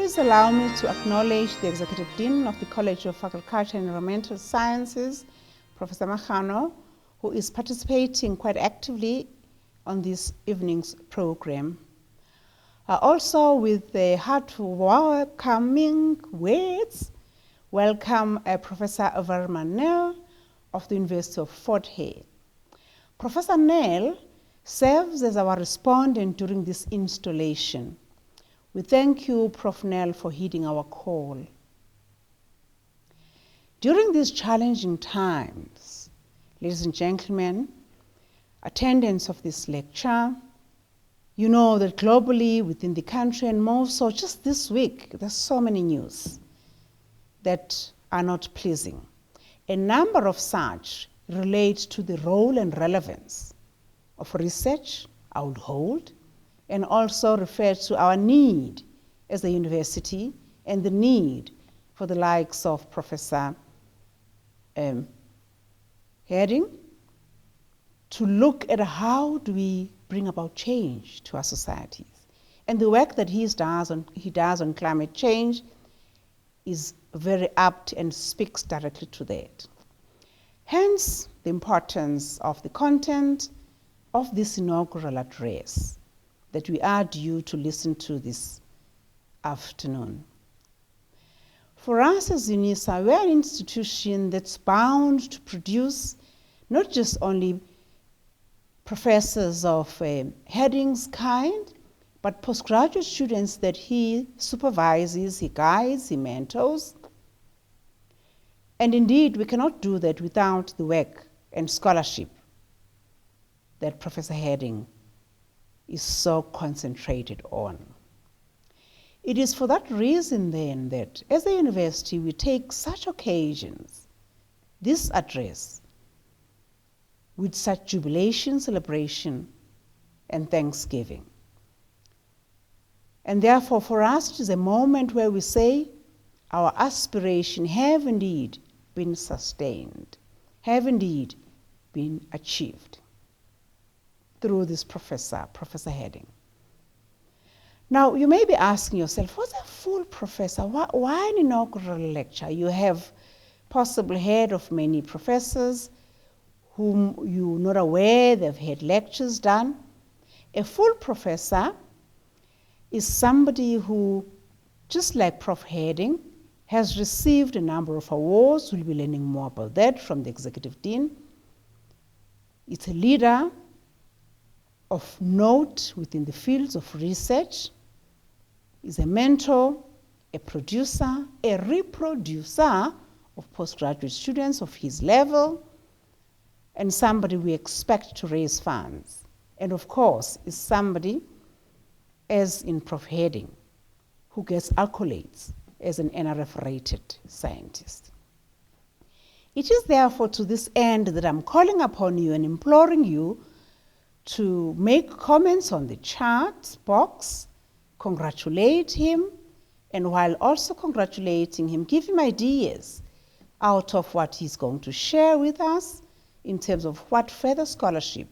Please allow me to acknowledge the Executive Dean of the College of Agriculture and Environmental Sciences, Professor Magano, who is participating quite actively on this evening's program. Also, with the heart welcoming words, welcome Professor Verma of the University of Fort Hare. Professor Nell serves as our respondent during this installation. We thank you, Prof. Nell, for heeding our call. During these challenging times, ladies and gentlemen, attendants of this lecture, you know that globally, within the country and more so just this week, there's so many news that are not pleasing. A number of such relate to the role and relevance of research, I would hold, and also refer to our need as a university and the need for the likes of Professor Hedding to look at how do we bring about change to our societies. And the work that he does on climate change is very apt and speaks directly to that. Hence, the importance of the content of this inaugural address that we are due to listen to this afternoon. For us as UNISA, we are an institution that's bound to produce not just only professors of Hedding's kind, but postgraduate students that he supervises, he guides, he mentors. And indeed, we cannot do that without the work and scholarship that Professor Hedding is so concentrated on. It is for that reason then that as a university we take such occasions, this address, with such jubilation, celebration, and thanksgiving. And therefore for us it is a moment where we say our aspiration have indeed been sustained, have indeed been achieved through this Professor Hedding. Now, you may be asking yourself, what's a full professor? Why an inaugural lecture? You have possibly heard of many professors whom you're not aware they've had lectures done. A full professor is somebody who, just like Prof. Hedding, has received a number of awards. We'll be learning more about that from the Executive Dean. It's a leader of note within the fields of research, is a mentor, a producer, a reproducer of postgraduate students of his level, and somebody we expect to raise funds. And of course, is somebody, as in Prof. Hedding, who gets accolades as an NRF-rated scientist. It is therefore to this end that I'm calling upon you and imploring you to make comments on the chat box, congratulate him, and while also congratulating him, give him ideas out of what he's going to share with us in terms of what further scholarship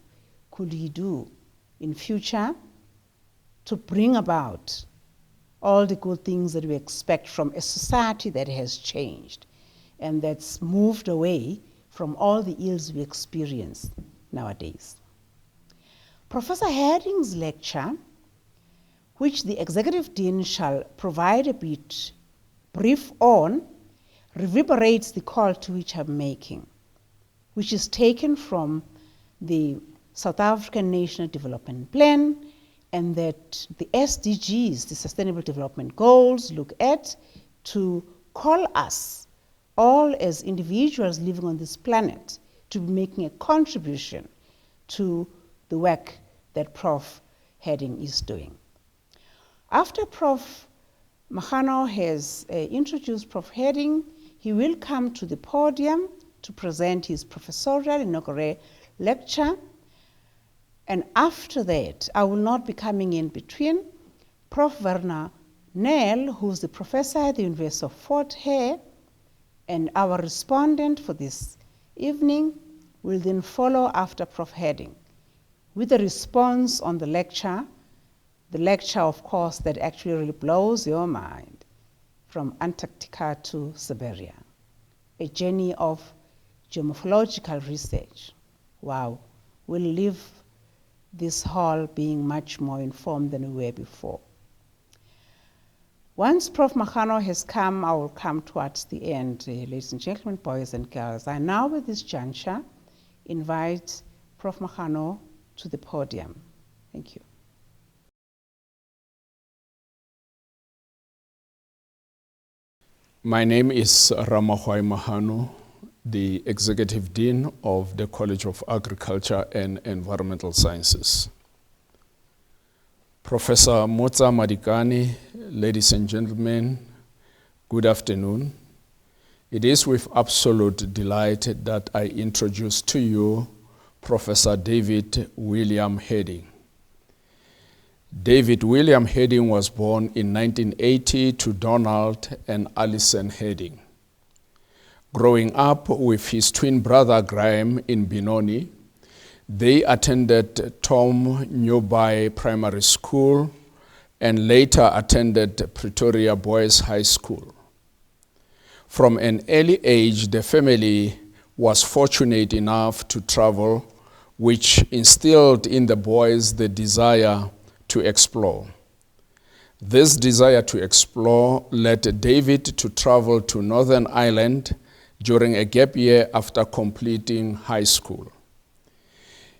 could he do in future to bring about all the good things that we expect from a society that has changed and that's moved away from all the ills we experience nowadays. Professor Hedding's lecture, which the Executive Dean shall provide a bit brief on, reverberates the call to which I'm making, which is taken from the South African National Development Plan, and that the SDGs, the Sustainable Development Goals, look at to call us all as individuals living on this planet to be making a contribution to the work that Prof. Hedding is doing. After Prof. Magano has introduced Prof. Hedding, he will come to the podium to present his professorial inaugural lecture. And after that, I will not be coming in between. Prof. Werner Nell, who's the professor at the University of Fort Hare, and our respondent for this evening will then follow after Prof. Hedding with a response on the lecture, of course, that actually really blows your mind. from Antarctica to Siberia. A journey of geomorphological research. Wow, we'll leave this hall being much more informed than we were before. Once Prof. Magano has come, I will come towards the end, ladies and gentlemen, boys and girls. I now, at this juncture, invite Prof. Magano to the podium. Thank you. My name is Ramahwai Mahano, the Executive Dean of the College of Agriculture and Environmental Sciences. Professor Motsa Madikani, ladies and gentlemen, good afternoon. It is with absolute delight that I introduce to you Professor David William Hedding. David William Hedding was born in 1980 to Donald and Alison Hedding. Growing up with his twin brother Graham in Benoni, they attended Tom Newby Primary School and later attended Pretoria Boys High School. From an early age, the family was fortunate enough to travel, which instilled in the boys the desire to explore. This desire to explore led David to travel to Northern Ireland during a gap year after completing high school.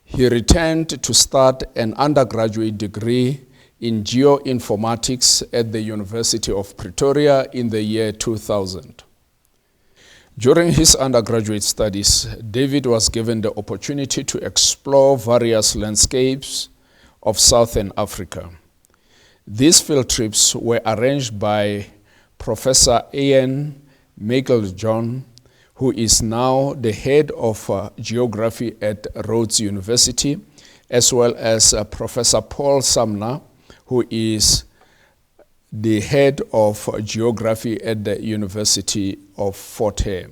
He returned to start an undergraduate degree in geoinformatics at the University of Pretoria in the year 2000. During his undergraduate studies, David was given the opportunity to explore various landscapes of Southern Africa. These field trips were arranged by Professor Ian Meiklejohn, who is now the head of geography at Rhodes University, as well as Professor Paul Sumner, who is the head of geography at the University of Fort Hare.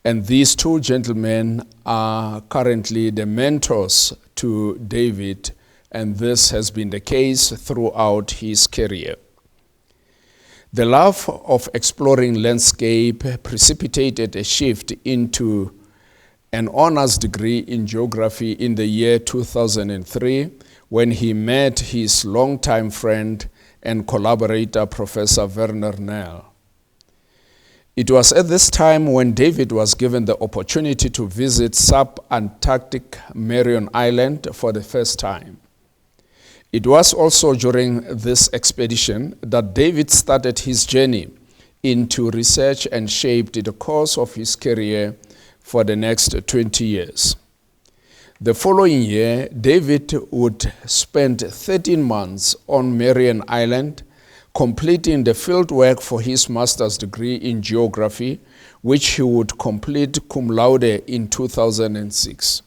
And these two gentlemen are currently the mentors to David, and this has been the case throughout his career. The love of exploring landscape precipitated a shift into an honors degree in geography in the year 2003 when he met his longtime friend and collaborator, Professor Werner Nel. It was at this time when David was given the opportunity to visit sub-Antarctic Marion Island for the first time. It was also during this expedition that David started his journey into research and shaped the course of his career for the next 20 years. The following year, David would spend 13 months on Marion Island, completing the field work for his master's degree in geography, which he would complete cum laude in 2006.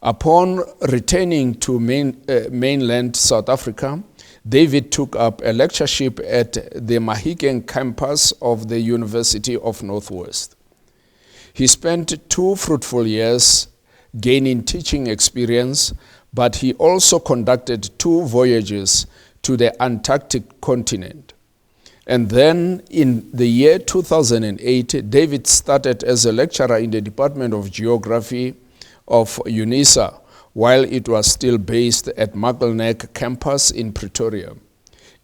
Upon returning to mainland South Africa, David took up a lectureship at the Mahikeng campus of the University of Northwest. He spent 2 fruitful years gaining teaching experience, but he also conducted 2 voyages to the Antarctic continent. And then in the year 2008, David started as a lecturer in the Department of Geography of UNISA, while it was still based at Muggleneck campus in Pretoria.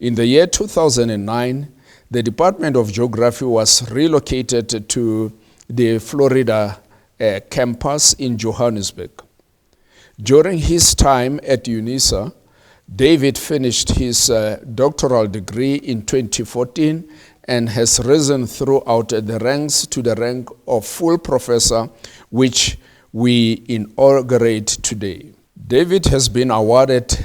In the year 2009, the Department of Geography was relocated to the Florida campus in Johannesburg. During his time at UNISA, David finished his doctoral degree in 2014 and has risen throughout the ranks to the rank of full professor, which we inaugurate today. David has been awarded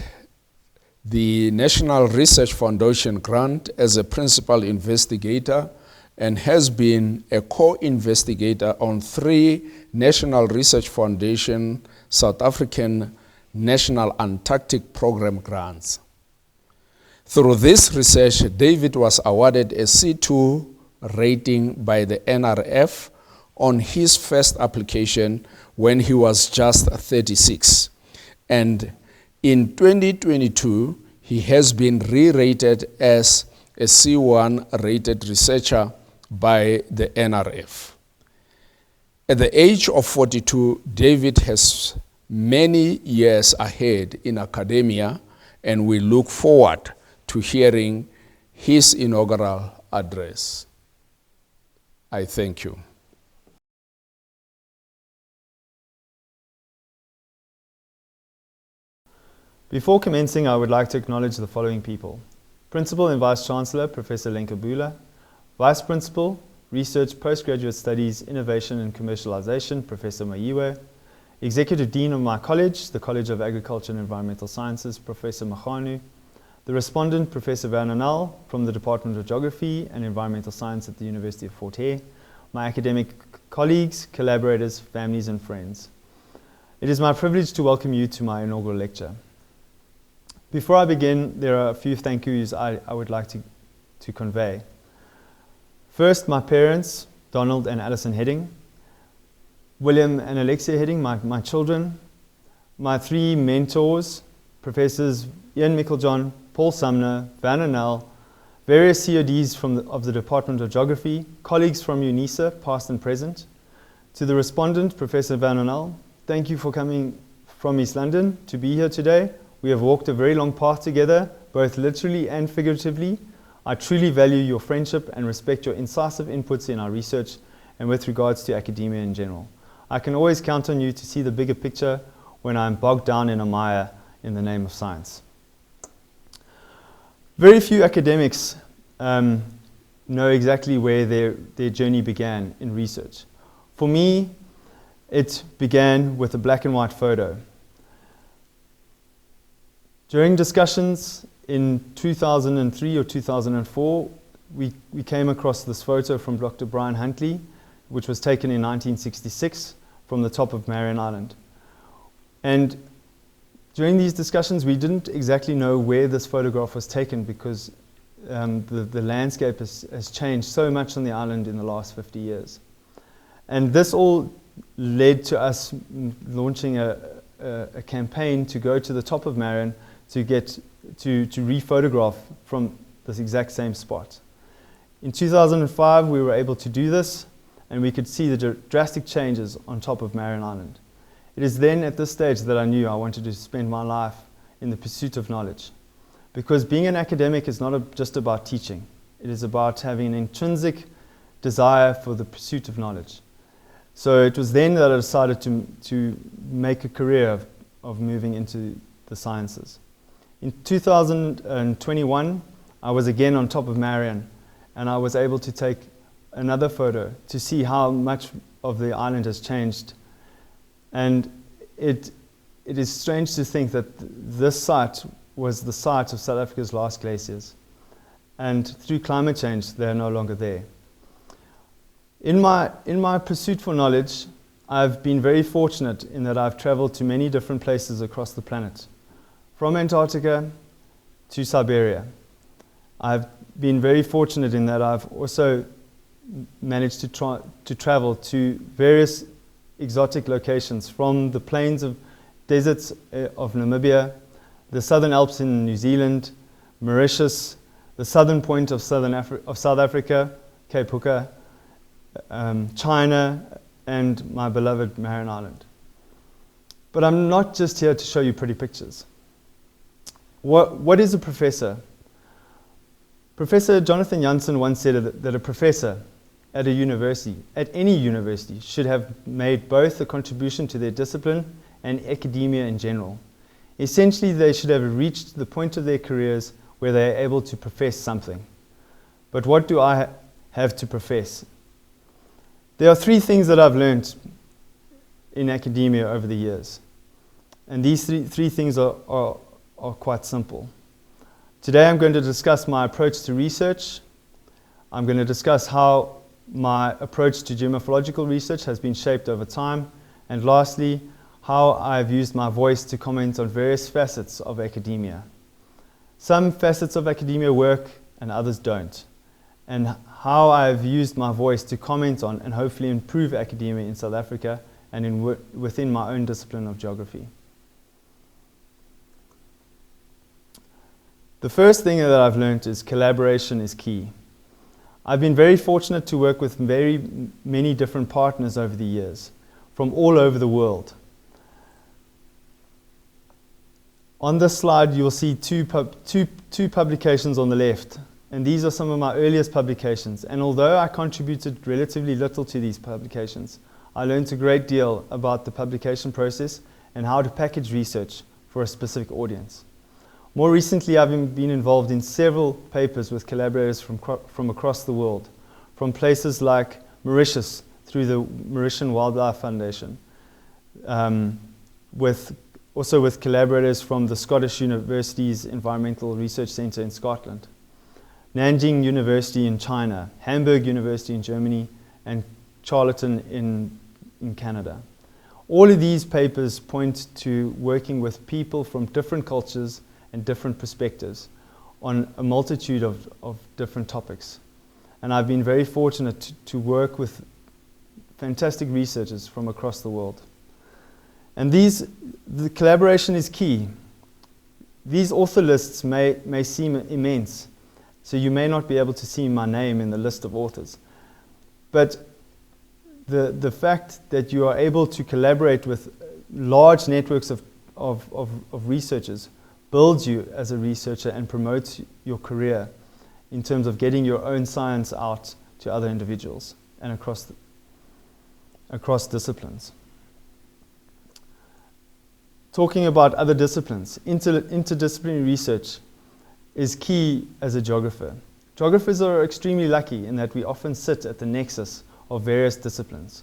the National Research Foundation grant as a principal investigator and has been a co-investigator on 3 National Research Foundation South African National Antarctic Program grants. Through this research, David was awarded a C2 rating by the NRF on his first application when he was just 36. And in 2022, he has been re-rated as a C1 rated researcher by the NRF. At the age of 42, David has many years ahead in academia, and we look forward to hearing his inaugural address. I thank you. Before commencing, I would like to acknowledge the following people. Principal and Vice Chancellor, Professor Lenkabula. Vice Principal, Research, Postgraduate Studies, Innovation and Commercialization, Professor Mayiwe. Executive Dean of my college, the College of Agriculture and Environmental Sciences, Professor Machanu. The respondent, Professor Van Anal, from the Department of Geography and Environmental Science at the University of Fort Hare. My academic colleagues, collaborators, families and friends. It is my privilege to welcome you to my inaugural lecture. Before I begin, there are a few thank yous I would like to convey. First, my parents, Donald and Alison Hedding, William and Alexia Hedding, my children, my three mentors, Professors Ian Micklejohn, Paul Sumner, Van Anel, various CODs of the Department of Geography, colleagues from UNISA, past and present. To the respondent, Professor Van Anel, thank you for coming from East London to be here today. We have walked a very long path together, both literally and figuratively. I truly value your friendship and respect your incisive inputs in our research and with regards to academia in general. I can always count on you to see the bigger picture when I'm bogged down in a mire in the name of science. Very few academics know exactly where their journey began in research. For me, it began with a black and white photo. During discussions in 2003 or 2004, we came across this photo from Dr. Brian Huntley, which was taken in 1966 from the top of Marion Island. And during these discussions, we didn't exactly know where this photograph was taken because the landscape has changed so much on the island in the last 50 years. And this all led to us launching a campaign to go to the top of Marion to rephotograph from this exact same spot. In 2005, we were able to do this, and we could see the drastic changes on top of Marion Island. It is then at this stage that I knew I wanted to spend my life in the pursuit of knowledge. Because being an academic is not just about teaching. It is about having an intrinsic desire for the pursuit of knowledge. So it was then that I decided to make a career of moving into the sciences. In 2021, I was again on top of Marion, and I was able to take another photo to see how much of the island has changed. And it is strange to think that this site was the site of South Africa's last glaciers. And through climate change, they are no longer there. In my pursuit for knowledge, I've been very fortunate in that I've traveled to many different places across the planet. From Antarctica to Siberia. I've been very fortunate in that I've also managed to travel to various exotic locations, from the plains of deserts of Namibia, the Southern Alps in New Zealand, Mauritius, the southern point of South Africa, Cape Hooker, China, and my beloved Marion Island. But I'm not just here to show you pretty pictures. What is a professor? Professor Jonathan Janssen once said that a professor at a university, at any university, should have made both a contribution to their discipline and academia in general. Essentially, they should have reached the point of their careers where they are able to profess something. But what do I have to profess? There are three things that I've learned in academia over the years. And these three things are quite simple. Today I'm going to discuss my approach to research. I'm going to discuss how my approach to geomorphological research has been shaped over time. And lastly, how I've used my voice to comment on various facets of academia. Some facets of academia work and others don't. And how I've used my voice to comment on and hopefully improve academia in South Africa and within my own discipline of geography. The first thing that I've learned is collaboration is key. I've been very fortunate to work with very many different partners over the years, from all over the world. On this slide, you'll see two publications on the left, and these are some of my earliest publications. And although I contributed relatively little to these publications, I learned a great deal about the publication process and how to package research for a specific audience. More recently, I've been involved in several papers with collaborators from across the world, from places like Mauritius through the Mauritian Wildlife Foundation, also with collaborators from the Scottish University's Environmental Research Centre in Scotland, Nanjing University in China, Hamburg University in Germany, and Charlottetown in Canada. All of these papers point to working with people from different cultures and different perspectives on a multitude of different topics. And I've been very fortunate to work with fantastic researchers from across the world. And the collaboration is key. These author lists may seem immense, so you may not be able to see my name in the list of authors. But the fact that you are able to collaborate with large networks of researchers builds you as a researcher and promotes your career in terms of getting your own science out to other individuals and across disciplines. Talking about other disciplines, interdisciplinary research is key as a geographer. Geographers are extremely lucky in that we often sit at the nexus of various disciplines.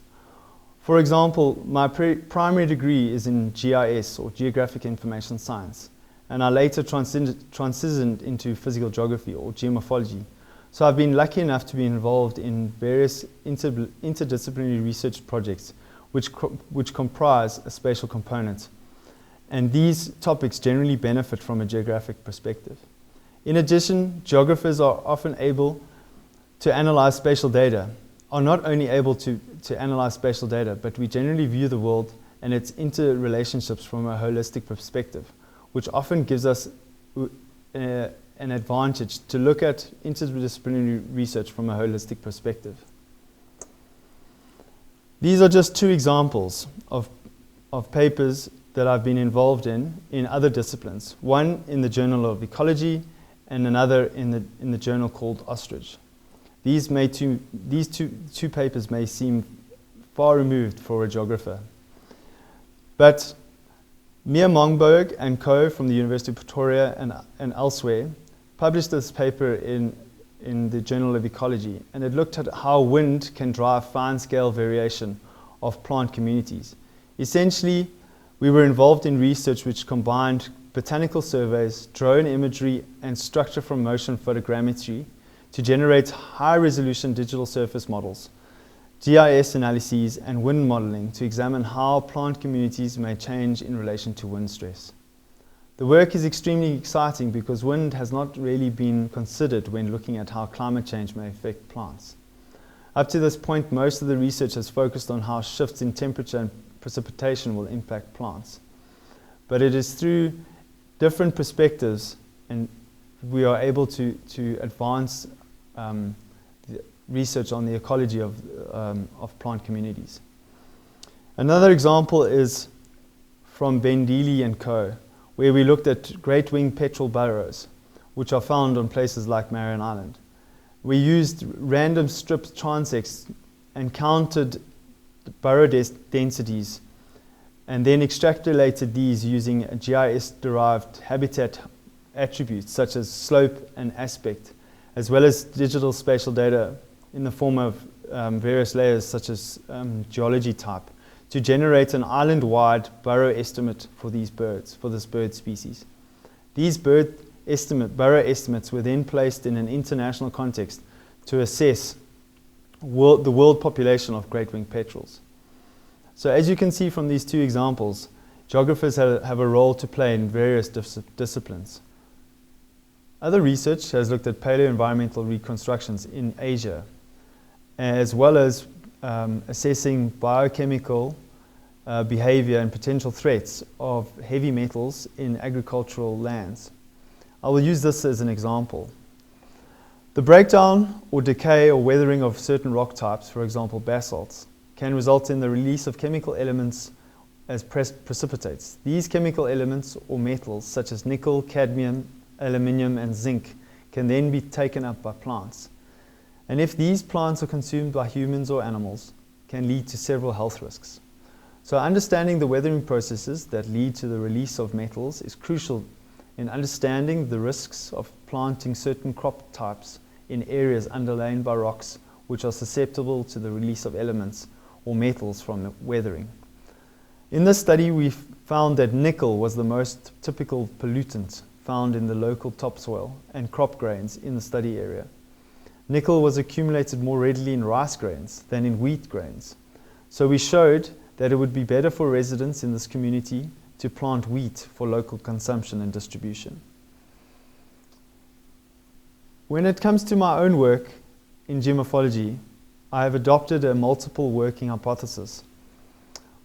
For example, my primary degree is in GIS, or Geographic Information Science, and I later transitioned into physical geography, or geomorphology. So I've been lucky enough to be involved in various interdisciplinary research projects which comprise a spatial component. And these topics generally benefit from a geographic perspective. In addition, geographers are often able to analyze spatial data, are not only able to analyze spatial data, but we generally view the world and its interrelationships from a holistic perspective, which often gives us an advantage to look at interdisciplinary research from a holistic perspective. These are just two examples of papers that I've been involved in other disciplines. One in the Journal of Ecology and another in the journal called Ostrich. These two papers may seem far removed for a geographer, but Mia Mongberg and co. from the University of Pretoria and elsewhere published this paper in the Journal of Ecology, and it looked at how wind can drive fine-scale variation of plant communities. Essentially, we were involved in research which combined botanical surveys, drone imagery, and structure from motion photogrammetry to generate high-resolution digital surface models, GIS analyses, and wind modeling to examine how plant communities may change in relation to wind stress. The work is extremely exciting because wind has not really been considered when looking at how climate change may affect plants. Up to this point, most of the research has focused on how shifts in temperature and precipitation will impact plants. But it is through different perspectives and we are able to advance research on the ecology of plant communities. Another example is from Ben Deely and co., where we looked at great winged petrel burrows, which are found on places like Marion Island. We used random strip transects and counted burrow densities and then extrapolated these using GIS-derived habitat attributes such as slope and aspect, as well as digital spatial data in the form of various layers such as geology type, to generate an island-wide burrow estimate for these birds, for this bird species. These burrow estimates were then placed in an international context to assess the world population of great winged petrels. So as you can see from these two examples, geographers have a role to play in various disciplines. Other research has looked at paleoenvironmental reconstructions in Asia, as well as assessing biochemical behavior and potential threats of heavy metals in agricultural lands. I will use this as an example. The breakdown or decay or weathering of certain rock types, for example basalts, can result in the release of chemical elements as precipitates. These chemical elements or metals such as nickel, cadmium, aluminium and zinc can then be taken up by plants. And if these plants are consumed by humans or animals, can lead to several health risks. So understanding the weathering processes that lead to the release of metals is crucial in understanding the risks of planting certain crop types in areas underlain by rocks which are susceptible to the release of elements or metals from weathering. In this study, we found that nickel was the most typical pollutant found in the local topsoil and crop grains in the study area. Nickel was accumulated more readily in rice grains than in wheat grains. So we showed that it would be better for residents in this community to plant wheat for local consumption and distribution. When it comes to my own work in geomorphology, I have adopted a multiple working hypothesis.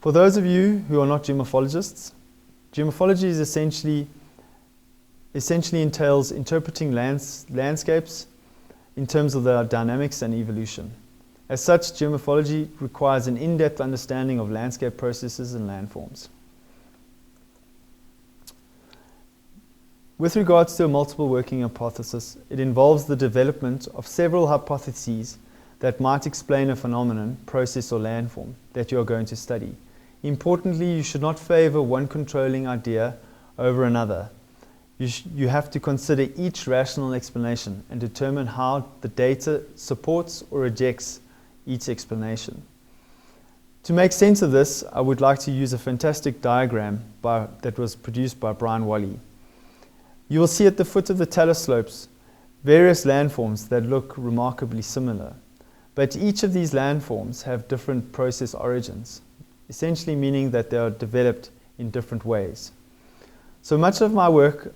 For those of you who are not geomorphologists, geomorphology is essentially entails interpreting landscapes in terms of their dynamics and evolution. As such, geomorphology requires an in-depth understanding of landscape processes and landforms. With regards to a multiple working hypothesis, it involves the development of several hypotheses that might explain a phenomenon, process or landform that you are going to study. Importantly, you should not favor one controlling idea over another. You have to consider each rational explanation and determine how the data supports or rejects each explanation. To make sense of this, I would like to use a fantastic diagram that was produced by Brian Wally. You will see at the foot of the talus slopes various landforms that look remarkably similar. But each of these landforms have different process origins, essentially meaning that they are developed in different ways. So much of my work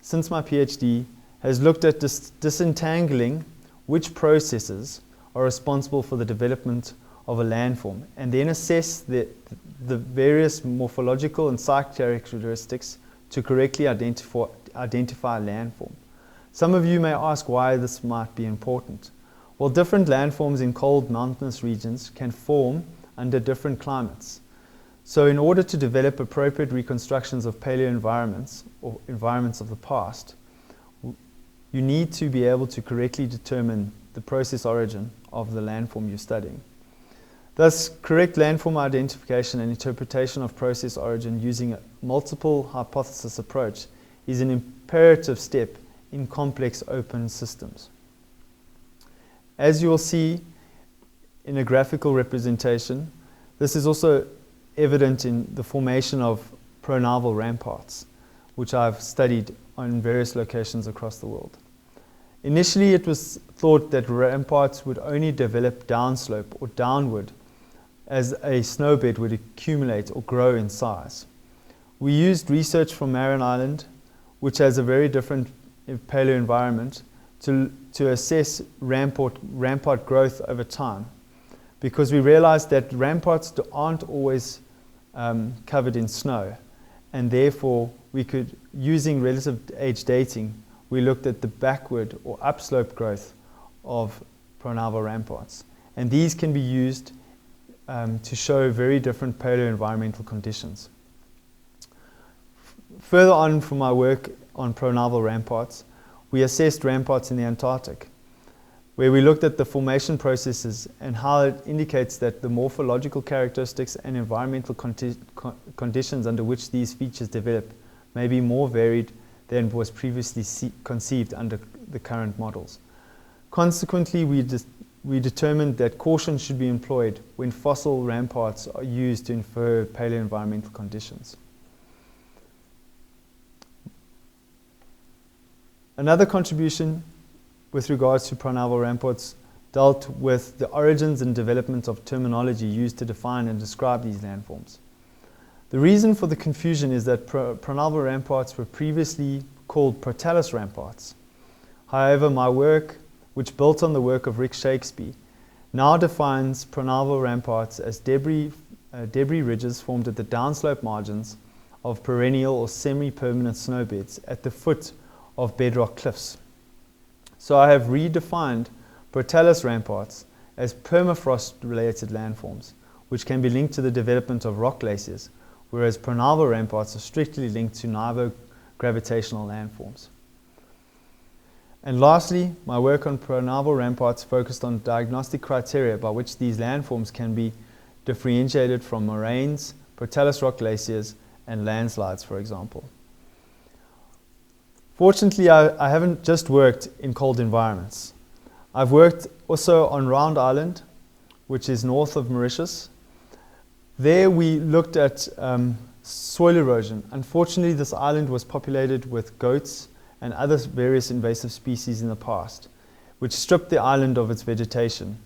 since my PhD has looked at disentangling which processes are responsible for the development of a landform and then assess the various morphological and site characteristics to correctly identify a landform. Some of you may ask why this might be important. Well, different landforms in cold mountainous regions can form under different climates. So in order to develop appropriate reconstructions of paleo environments or environments of the past, you need to be able to correctly determine the process origin of the landform you're studying. Thus, correct landform identification and interpretation of process origin using a multiple hypothesis approach is an imperative step in complex open systems. As you will see in a graphical representation, this is also evident in the formation of pronaval ramparts, which I've studied on various locations across the world. Initially, it was thought that ramparts would only develop downslope or downward as a snowbed would accumulate or grow in size. We used research from Marin Island, which has a very different paleo environment, to assess rampart growth over time, because we realized that ramparts aren't always covered in snow, and therefore we could, using relative age dating, we looked at the backward or upslope growth of pronaval ramparts, and these can be used to show very different paleo environmental conditions. Further on from my work on pronaval ramparts, we assessed ramparts in the Antarctic, where we looked at the formation processes and how it indicates that the morphological characteristics and environmental conditions under which these features develop may be more varied than was previously conceived under the current models. Consequently, we determined that caution should be employed when fossil ramparts are used to infer paleoenvironmental conditions. Another contribution with regards to pronaval ramparts dealt with the origins and development of terminology used to define and describe these landforms. The reason for the confusion is that pronaval ramparts were previously called protalus ramparts. However, my work, which built on the work of Rick Shakespeare, now defines pronaval ramparts as debris ridges formed at the downslope margins of perennial or semi-permanent snowbeds at the foot of bedrock cliffs. So I have redefined Protalus ramparts as permafrost-related landforms, which can be linked to the development of rock glaciers, whereas pronaval ramparts are strictly linked to nivo-gravitational landforms. And lastly, my work on pronaval ramparts focused on diagnostic criteria by which these landforms can be differentiated from moraines, Protalus rock glaciers, and landslides, for example. Fortunately, I haven't just worked in cold environments. I've worked also on Round Island, which is north of Mauritius. There we looked at soil erosion. Unfortunately, this island was populated with goats and other various invasive species in the past, which stripped the island of its vegetation,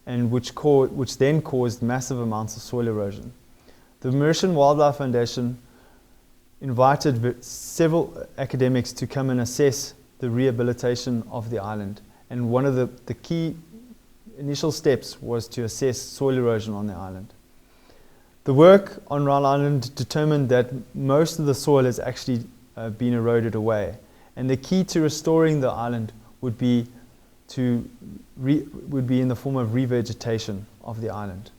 and which then caused massive amounts of soil erosion. The Mauritian Wildlife Foundation invited several academics to come and assess the rehabilitation of the island, and one of the key initial steps was to assess soil erosion on the island. The work on Round Island determined that most of the soil has actually been eroded away, and the key to restoring the island would be in the form of revegetation of the island.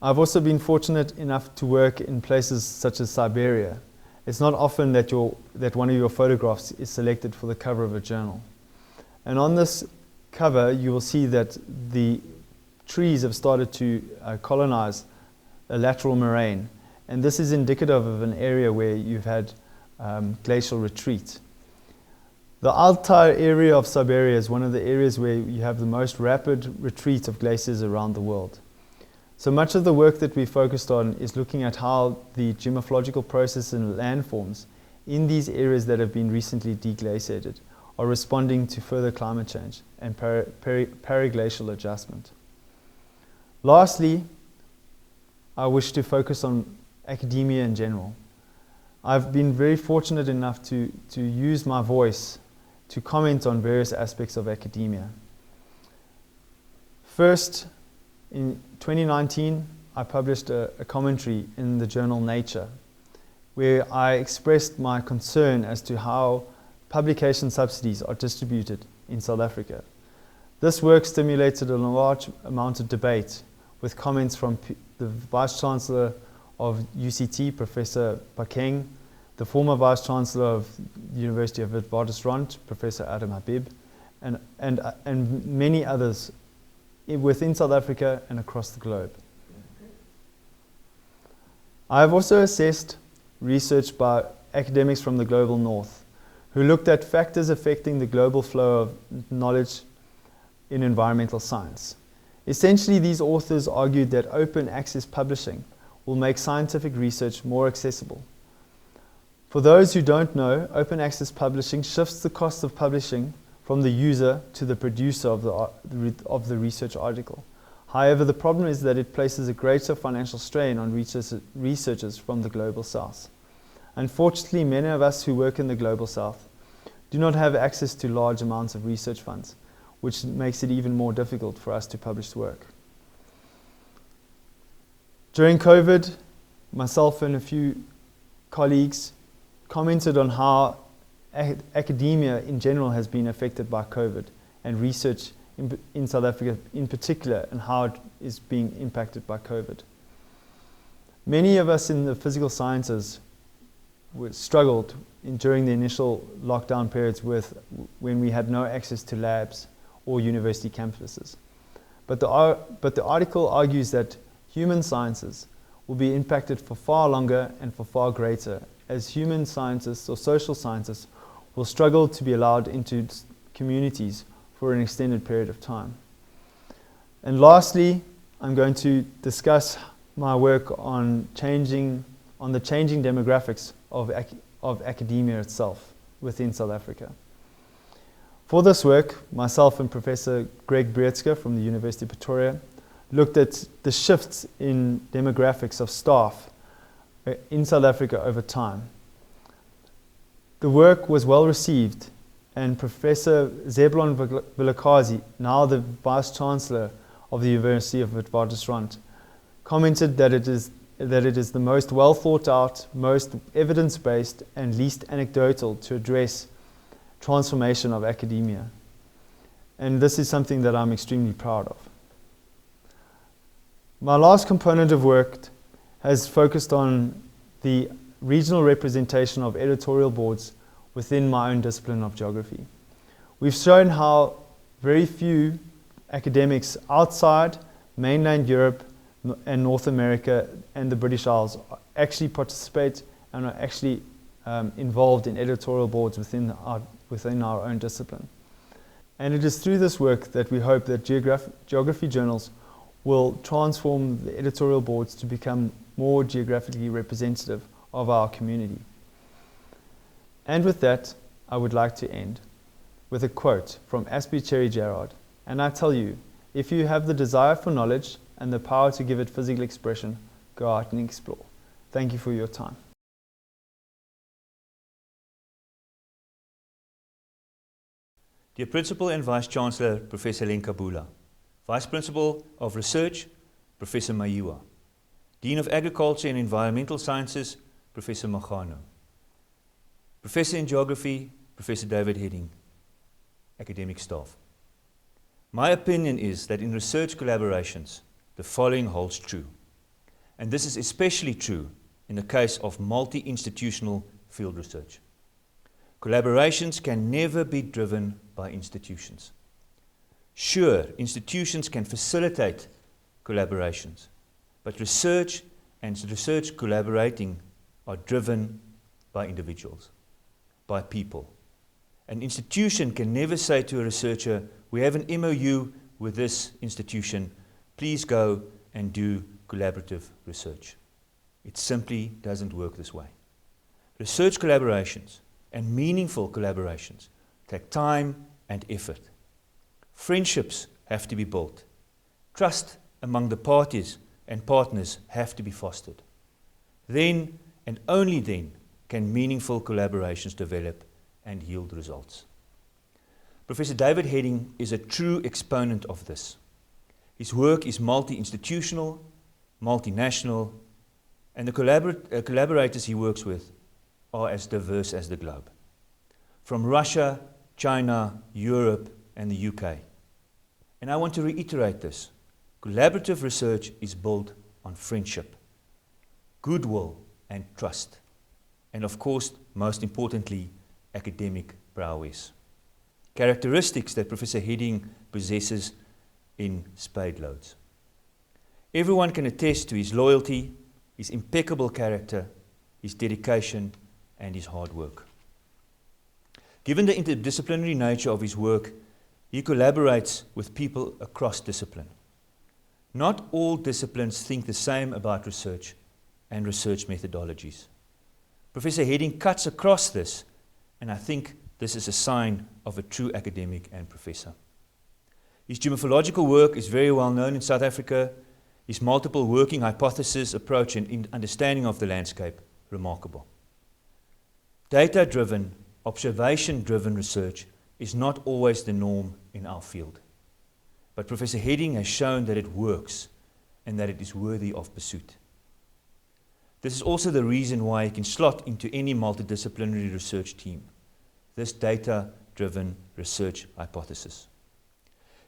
I've also been fortunate enough to work in places such as Siberia. It's not often that one of your photographs is selected for the cover of a journal. And on this cover, you will see that the trees have started to colonize a lateral moraine. And this is indicative of an area where you've had glacial retreat. The Altai area of Siberia is one of the areas where you have the most rapid retreat of glaciers around the world. So much of the work that we focused on is looking at how the geomorphological process and landforms in these areas that have been recently deglaciated are responding to further climate change and periglacial adjustment. Lastly, I wish to focus on academia in general. I've been very fortunate enough to use my voice to comment on various aspects of academia. First, in 2019, I published a commentary in the journal Nature, where I expressed my concern as to how publication subsidies are distributed in South Africa. This work stimulated a large amount of debate, with comments from the Vice-Chancellor of UCT, Professor Bakeng, the former Vice-Chancellor of the University of Witwatersrand, Professor Adam Habib, and many others within South Africa and across the globe. I have also assessed research by academics from the global north, who looked at factors affecting the global flow of knowledge in environmental science. Essentially, these authors argued that open access publishing will make scientific research more accessible. For those who don't know, open access publishing shifts the cost of publishing from the user to the producer of the research article. However, the problem is that it places a greater financial strain on researchers from the global south. Unfortunately, many of us who work in the global south do not have access to large amounts of research funds, which makes it even more difficult for us to publish work. During COVID, myself and a few colleagues commented on how academia in general has been affected by COVID, and research in South Africa in particular, and how it is being impacted by COVID. Many of us in the physical sciences struggled during the initial lockdown periods when we had no access to labs or university campuses. But the article argues that human sciences will be impacted for far longer and for far greater, as human scientists or social scientists will struggle to be allowed into communities for an extended period of time. And lastly, I'm going to discuss my work on the changing demographics of academia itself within South Africa. For this work, myself and Professor Greg Breetske from the University of Pretoria looked at the shifts in demographics of staff in South Africa over time. The work was well received, and Professor Zeblon Vilakazi, now the Vice-Chancellor of the University of Witwatersrand, commented that it is that it is the most well thought out, most evidence-based, and least anecdotal to address transformation of academia. And this is something that I'm extremely proud of. My last component of work has focused on the regional representation of editorial boards within my own discipline of geography. We've shown how very few academics outside mainland Europe and North America and the British Isles actually participate and are actually involved in editorial boards within our own discipline. And it is through this work that we hope that geography journals will transform the editorial boards to become more geographically representative of our community. And with that, I would like to end with a quote from Asby Cherry Gerard. And I tell you, if you have the desire for knowledge and the power to give it physical expression, go out and explore. Thank you for your time. Dear Principal and Vice-Chancellor, Professor Lenkabula, Vice Principal of Research, Professor Mayua, Dean of Agriculture and Environmental Sciences, Professor Magano, Professor in Geography, Professor David Hedding, academic staff. My opinion is that in research collaborations, the following holds true. And this is especially true in the case of multi-institutional field research. Collaborations can never be driven by institutions. Sure, institutions can facilitate collaborations, but research and research collaborating are driven by individuals, by people. An institution can never say to a researcher, we have an MOU with this institution, please go and do collaborative research. It simply doesn't work this way. Research collaborations and meaningful collaborations take time and effort. Friendships have to be built. Trust among the parties and partners have to be fostered. Then, and only then, can meaningful collaborations develop and yield results. Professor David Hedding is a true exponent of this. His work is multi-institutional, multinational, and the collaborators he works with are as diverse as the globe. From Russia, China, Europe, and the UK. And I want to reiterate this. Collaborative research is built on friendship, goodwill, and trust. And of course, most importantly, academic prowess. Characteristics that Professor Hedding possesses in spade loads. Everyone can attest to his loyalty, his impeccable character, his dedication, and his hard work. Given the interdisciplinary nature of his work, he collaborates with people across discipline. Not all disciplines think the same about research and research methodologies. Professor Hedding cuts across this, and I think this is a sign of a true academic and professor. His geomorphological work is very well known in South Africa. His multiple working hypothesis approach and understanding of the landscape, remarkable. Data-driven, observation-driven research is not always the norm in our field. But Professor Hedding has shown that it works and that it is worthy of pursuit. This is also the reason why he can slot into any multidisciplinary research team, this data-driven research hypothesis.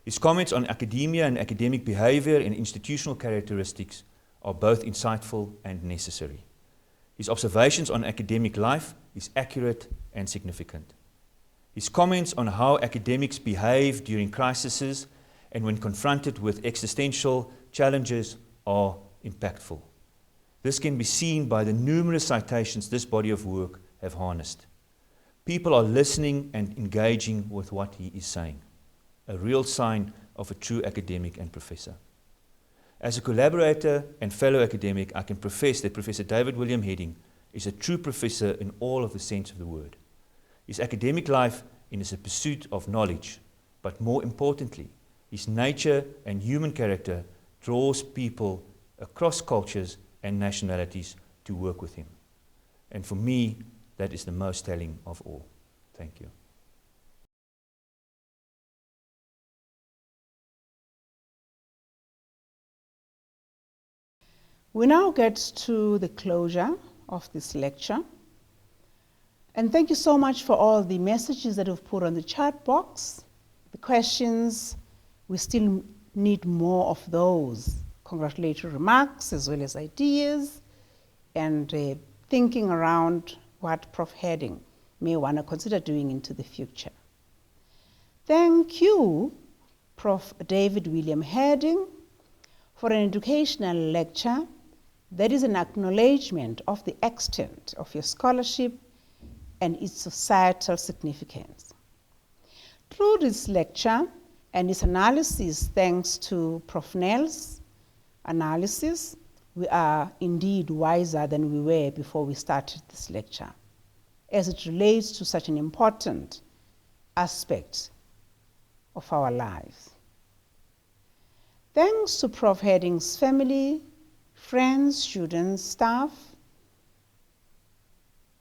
His comments on academia and academic behavior and institutional characteristics are both insightful and necessary. His observations on academic life is accurate and significant. His comments on how academics behave during crises and when confronted with existential challenges are impactful. This can be seen by the numerous citations this body of work have harnessed. People are listening and engaging with what he is saying, a real sign of a true academic and professor. As a collaborator and fellow academic, I can profess that Professor David William Hedding is a true professor in all of the sense of the word. His academic life is a pursuit of knowledge, but more importantly, his nature and human character draws people across cultures and nationalities to work with him. And for me, that is the most telling of all. Thank you. We now get to the closure of this lecture. And thank you so much for all the messages that you've put on the chat box, the questions. We still need more of those congratulatory remarks as well as ideas and thinking around what Prof. Hedding may want to consider doing into the future. Thank you, Prof. David William Hedding, for an educational lecture that is an acknowledgement of the extent of your scholarship and its societal significance. Through this lecture and its analysis, thanks to Prof. Nell's analysis, we are indeed wiser than we were before we started this lecture, as it relates to such an important aspect of our lives. Thanks to Prof. Hedding's family, friends, students, staff,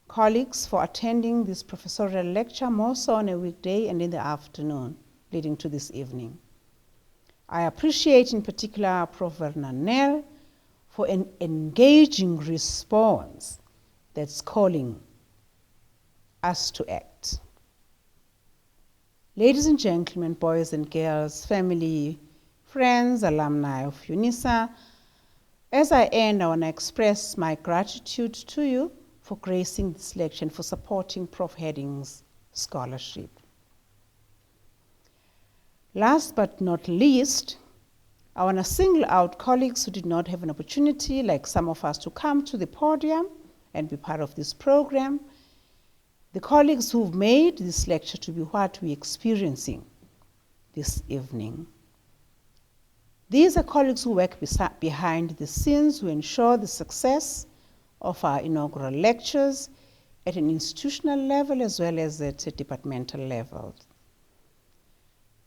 colleagues for attending this professorial lecture, more so on a weekday and in the afternoon, leading to this evening. I appreciate in particular Prof. Werner Nell for an engaging response that's calling us to act. Ladies and gentlemen, boys and girls, family, friends, alumni of UNISA, as I end, I want to express my gratitude to you for gracing this lecture and for supporting Prof. Hedding's scholarship. Last but not least, I want to single out colleagues who did not have an opportunity, like some of us, to come to the podium and be part of this program. The colleagues who've made this lecture to be what we're experiencing this evening. These are colleagues who work behind the scenes who ensure the success of our inaugural lectures at an institutional level as well as at a departmental level.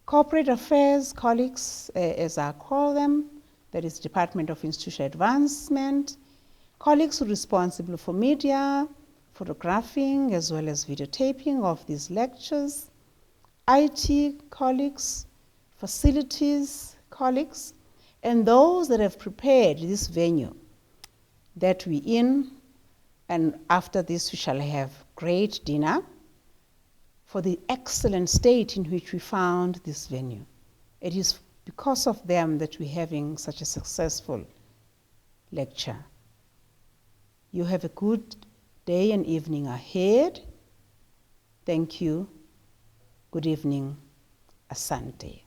Corporate affairs colleagues, as I call them, that is Department of Institutional Advancement, colleagues who are responsible for media, photographing, as well as videotaping of these lectures, IT colleagues, facilities colleagues, and those that have prepared this venue that we're in, and after this we shall have great dinner for the excellent state in which we found this venue. It is because of them that we're having such a successful lecture. You have a good day and evening ahead. Thank you. Good evening. Asante.